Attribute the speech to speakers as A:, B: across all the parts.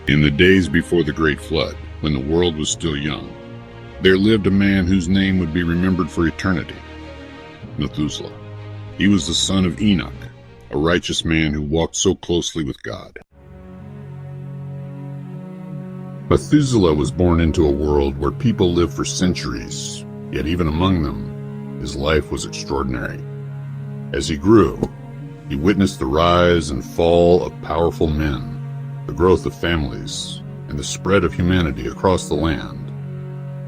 A: In the days before the Great Flood, when the world was still young, there lived a man whose name would be remembered for eternity, Methuselah. He was the son of Enoch, a righteous man who walked so closely with God. Methuselah was born into a world where people lived for centuries, yet even among them, his life was extraordinary. As he grew, he witnessed the rise and fall of powerful men, the growth of families, and the spread of humanity across the land.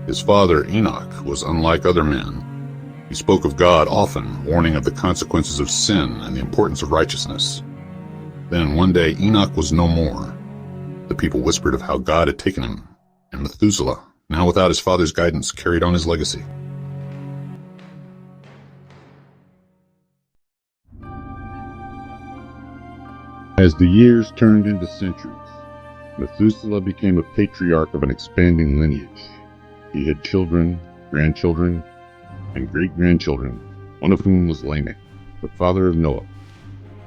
A: His father, Enoch, was unlike other men. He spoke of God often, warning of the consequences of sin and the importance of righteousness. Then one day Enoch was no more. The people whispered of how God had taken him, and Methuselah, now without his father's guidance, carried on his legacy. As the years turned into centuries, Methuselah became a patriarch of an expanding lineage. He had children, grandchildren, and great-grandchildren, one of whom was Lamech, the father of Noah.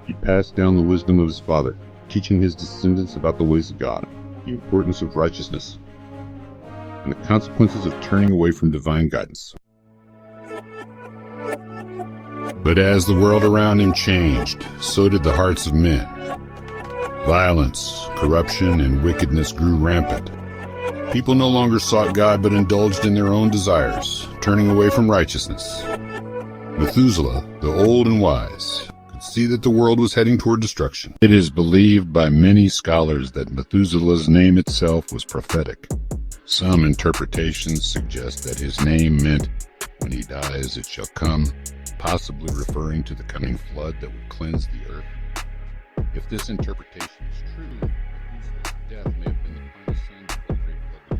A: He passed down the wisdom of his father, teaching his descendants about the ways of God, the importance of righteousness, and the consequences of turning away from divine guidance. But as the world around him changed, so did the hearts of men. Violence, corruption, and wickedness grew rampant. People no longer sought God but indulged in their own desires, turning away from righteousness. Methuselah, the old and wise, could see that the world was heading toward destruction. It is believed by many scholars that Methuselah's name itself was prophetic. Some interpretations suggest that his name meant, "When he dies, it shall come," possibly referring to the coming flood that would cleanse the earth. If this interpretation is true, Methuselah's death may have been the final sign before the Great Flood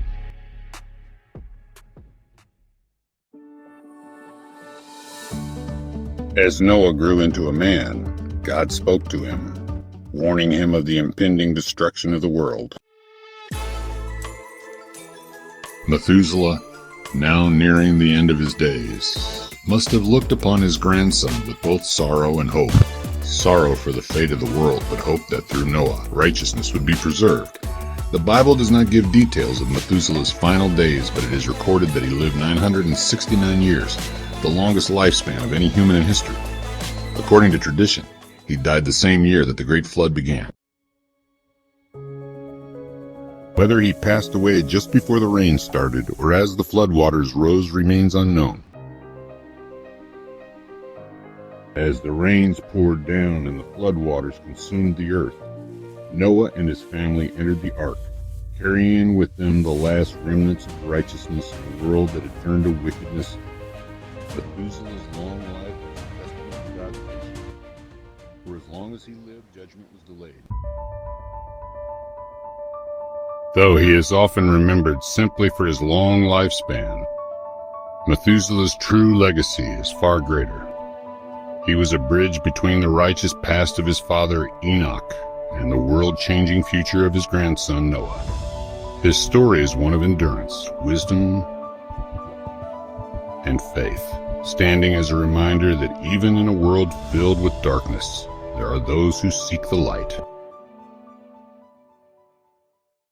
A: began. As Noah grew into a man, God spoke to him, warning him of the impending destruction of the world. Methuselah, now nearing the end of his days, must have looked upon his grandson with both sorrow and hope. Sorrow for the fate of the world, but hope that through Noah, righteousness would be preserved. The Bible does not give details of Methuselah's final days, but it is recorded that he lived 969 years, the longest lifespan of any human in history. According to tradition, he died the same year that the Great Flood began. Whether he passed away just before the rain started or as the floodwaters rose remains unknown. As the rains poured down and the floodwaters consumed the earth, Noah and his family entered the ark, carrying with them the last remnants of righteousness in a world that had turned to wickedness. Methuselah's long life was a testament to God's patience. For as long as he lived, judgment was delayed. Though he is often remembered simply for his long lifespan, Methuselah's true legacy is far greater. He was a bridge between the righteous past of his father Enoch and the world-changing future of his grandson Noah. His story is one of endurance, wisdom, and faith, standing as a reminder that even in a world filled with darkness, there are those who seek the light.